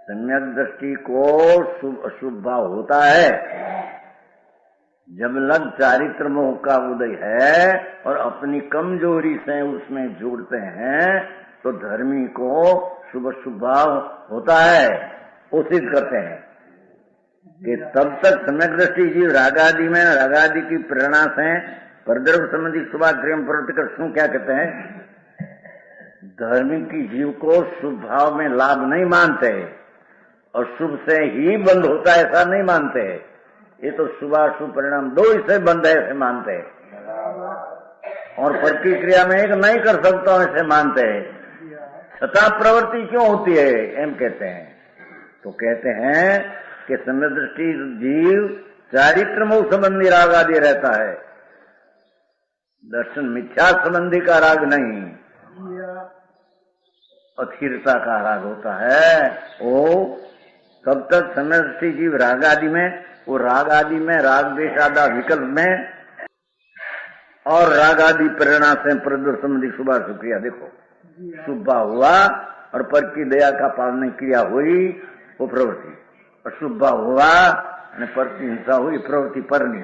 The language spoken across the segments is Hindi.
सम्यक दृष्टि को शुभ अशुभ भाव होता है जब लग चारित्र मोह का उदय है और अपनी कमजोरी से उसमें जोड़ते हैं तो धर्मी को शुभ अशुभ भाव होता है। वो सिद्ध करते हैं कि तब तक सम्यक दृष्टि जीव रागादि में रागादि की प्रेरणा से परद्रव्य संबंधी शुभाक्रियम प्रवृत्ति कर शुभ क्या कहते हैं, धर्मी की जीव को शुभ भाव में लाभ नहीं मानते और शुभ से ही बंद होता है ऐसा नहीं मानते। ये तो शुभाशुभ परिणाम दो ही से बंद है ऐसे मानते और पर की क्रिया में एक नहीं कर सकता हूं ऐसे मानते। छठा प्रवृत्ति क्यों होती है एम कहते हैं, तो कहते हैं कि सम्यक दृष्टि जीव चारित्र मोह संबंधी राग आदि रहता है, दर्शन मिथ्या संबंधी का राग नहीं, अथिरता का राग होता है। वो तब तक सम्यक दृष्टि जीव राग आदि में, वो राग आदि में राग द्वेष आदि विकल्प में और राग आदि प्रेरणा से परद्रव्य संबंधी शुभाशुभ क्रिया देखो शुभ हुआ और पर की दया का पालन क्रिया हुई वो प्रवृत्ति, अशुभ हुआ पर की हिंसा हुई प्रवृत्ति परनी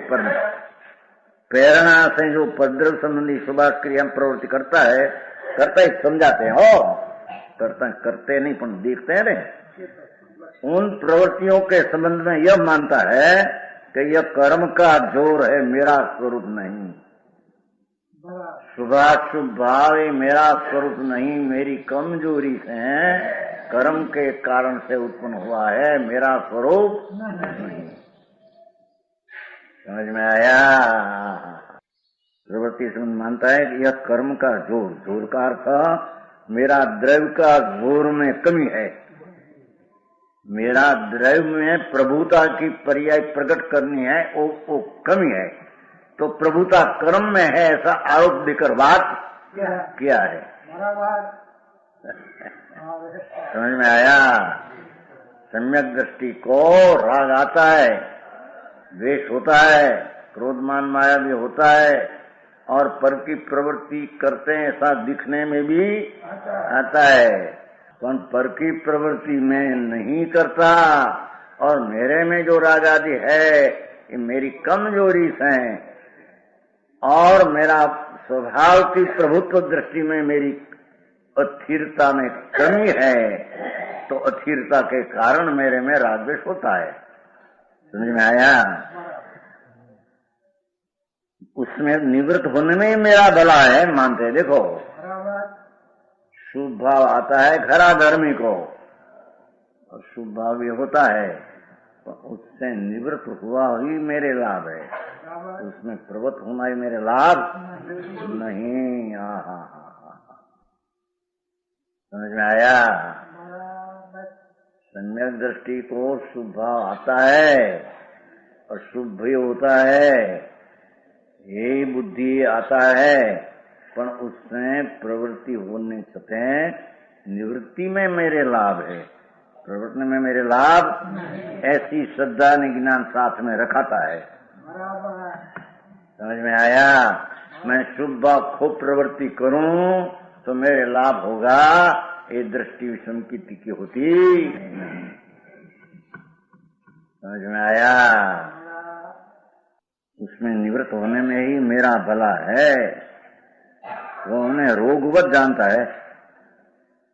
प्रेरणा से जो परद्रव्य संबंधी शुभाशुभ क्रिया प्रवृत्ति करता है समझाते हैं हो करते नहीं पर देखते हैं रे। उन प्रवृत्तियों के संबंध में यह मानता है कि यह कर्म का जोर है, मेरा स्वरूप नहीं, शुभाशुभ भाव मेरा स्वरूप नहीं, मेरी कमजोरी से कर्म के कारण से उत्पन्न हुआ है, मेरा स्वरूप नहीं। समझ में आया? प्रवृत्ति संबंध मानता है कि यह कर्म का जोर का अर्थ मेरा द्रव्य का जोर में कमी है, मेरा द्रव्य में प्रभुता की पर्याय प्रकट करनी है वो कमी है, तो प्रभुता कर्म में है ऐसा आरोप देकर बात किया है। समझ में आया? सम्यक दृष्टि को राग आता है, द्वेष होता है, क्रोध मान माया भी होता है और पर की प्रवृत्ति करते हैं ऐसा दिखने में भी आता है, पर की प्रवृत्ति में नहीं करता और मेरे में जो राग आदि है ये मेरी कमजोरी से और मेरा स्वभाव की प्रभुत्व दृष्टि में मेरी अथिरता में कमी है, तो अथिरता के कारण मेरे में राग द्वेष होता है। समझ में आया? उसमें निवृत्त होने में ही मेरा भला है मानते हैं। देखो शुभ भाव आता है खरा धर्मी को और शुभ भाव भी होता है तो उससे निवृत्त हुआ ही मेरे लाभ है, उसमें प्रवृत्त होना ही मेरे लाभ नहीं। समझ में आया? सम्यक दृष्टि को शुभ भाव आता है और शुभ भी होता है, यही बुद्धि आता है पर उसमें प्रवृत्ति होने से निवृत्ति में मेरे लाभ है, प्रवृत्ति में मेरे लाभ ऐसी श्रद्धा ने ज्ञान साथ में रखाता है। समझ में आया? मैं शुभ भाव खूब प्रवृत्ति करूं तो मेरे लाभ होगा, ये दृष्टि विषम की टिकी होती नहीं। समझ में आया? उसमें निवृत्त होने में ही मेरा भला है, वो उन्हें रोगवत जानता है,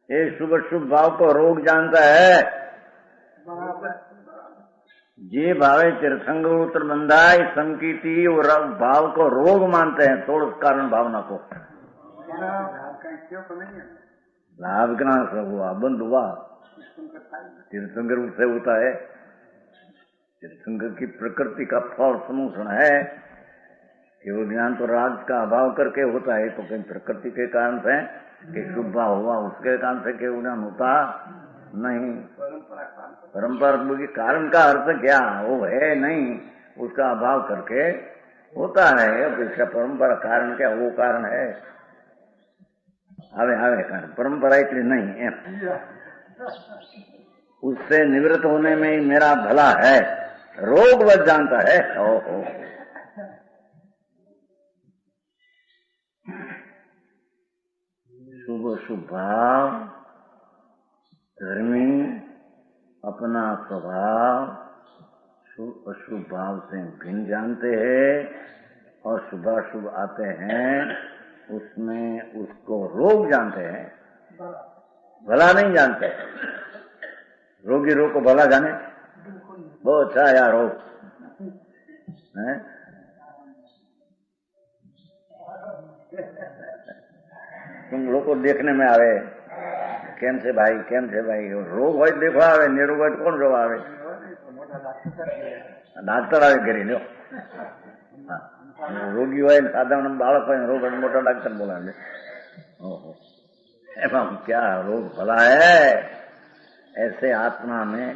ये शुभ शुभ भाव को रोग जानता है। जे भावे तीर्थंग उत्तर बंधाई समकीर्ति और भाव को रोग मानते हैं, तोड़ कारण भावना को लाभ के नाम से हुआ बंद हुआ, तीर्थंकर से होता है, तीर्थंकर की प्रकृति का फल समूषण है कि वो ज्ञान तो राग का अभाव करके होता है, तो कहीं प्रकृति के कारण से कि शुभ भाव हुआ उसके कारण से केवल ज्ञान होता नहीं। परंपरा के कारण का अर्थ क्या वो है नहीं, उसका अभाव करके होता है। इसका परंपरा कारण क्या, वो कारण है आवे कारण, परंपरा इतनी नहीं है। उससे निवृत्त होने में ही मेरा भला है, रोग वह जानता है। ओहो शुभ शुभ भाव धर्मी अपना स्वभाव शुभ अशुभ भाव से भिन्न जानते हैं और शुभाशुभ आते हैं उसमें उसको रोग जानते हैं, भला नहीं जानते। रोगी रोग को भला जाने, बहुत अच्छा यार रोग है। तुम लोग को देखने में आवे केम से भाई रोग हो देखो आवे, निरोग हो कौन रोग आवे, डाक्टर आवे घरे लो। रोगी हो साधारण बालक हो रोग मोटा डाक्टर बोलावे। ओहो एवं क्या रोग भला है। ऐसे आत्मा में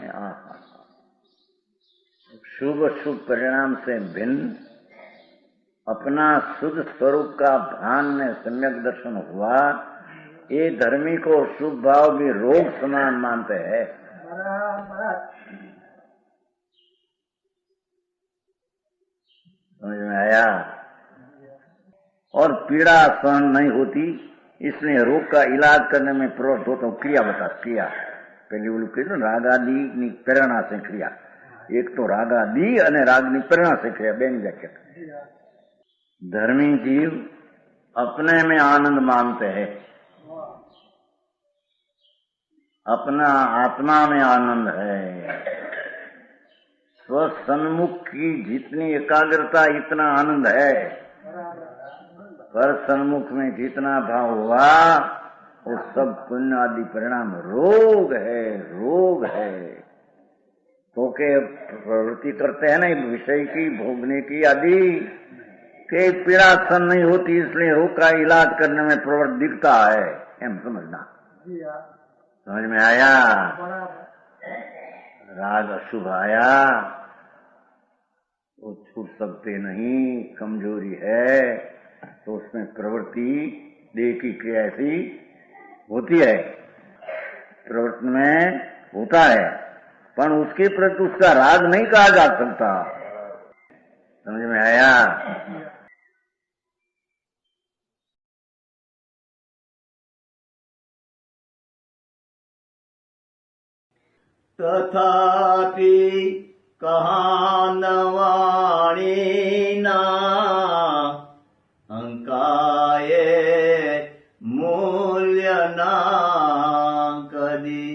शुभ शुभ परिणाम से भिन्न अपना शुद्ध स्वरूप का भान में सम्यक दर्शन हुआ। ये धर्मी को शुभ भाव भी रोग समान मानते हैं। समझ में आया। और पीड़ा सहन नहीं होती इसलिए रोग का इलाज करने में प्रवृत्त होता हूँ। क्रिया बता, क्रिया पहली बोलू कही रागादी प्रेरणा से क्रिया। एक तो रागादी અને रागनी प्रेरणा से क्रिया बेनी व्याख्या। धर्मी जीव अपने में आनंद मानते हैं, अपना आत्मा में आनंद है। स्वसन्मुख की जितनी एकाग्रता इतना आनंद है, पर सन्मुख में जितना भाव हुआ वो सब पुण्य आदि परिणाम रोग है, रोग है। तो के प्रवृत्ति करते हैं ना विषय की, भोगने की आदि के पीड़ा सहन नहीं होती इसलिए रोग का इलाज करने में प्रवृत्त दिखता है। एम समझना, समझ में आया। राग अशुभ आया वो छूट सकते नहीं, कमजोरी है तो उसमें प्रवृत्ति देह की क्रिया ऐसी होती है, प्रवृत्ति में होता है, पर उसके प्रति उसका राग नहीं कहा जा सकता। समझ में आया। तथापि कहानवाणीना अंकाये मूल्यना कदी।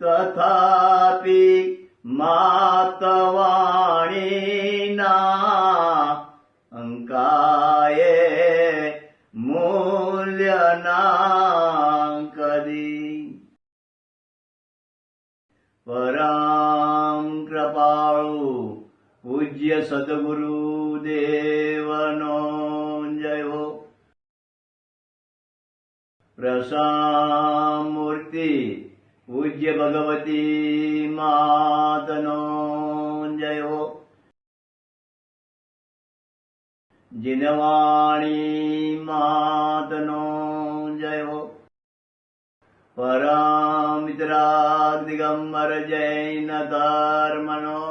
तथापि मातवाणीना अंकाये मूल्यना कदी। परम कृपाळु पूज्य सद्गुरु देवनो जय हो। प्रसामूर्ति पूज्य भगवती मातनो जय हो। जिनवाणी मातनो जय हो। परम मित्राग दिगंबर जैन धर्मनो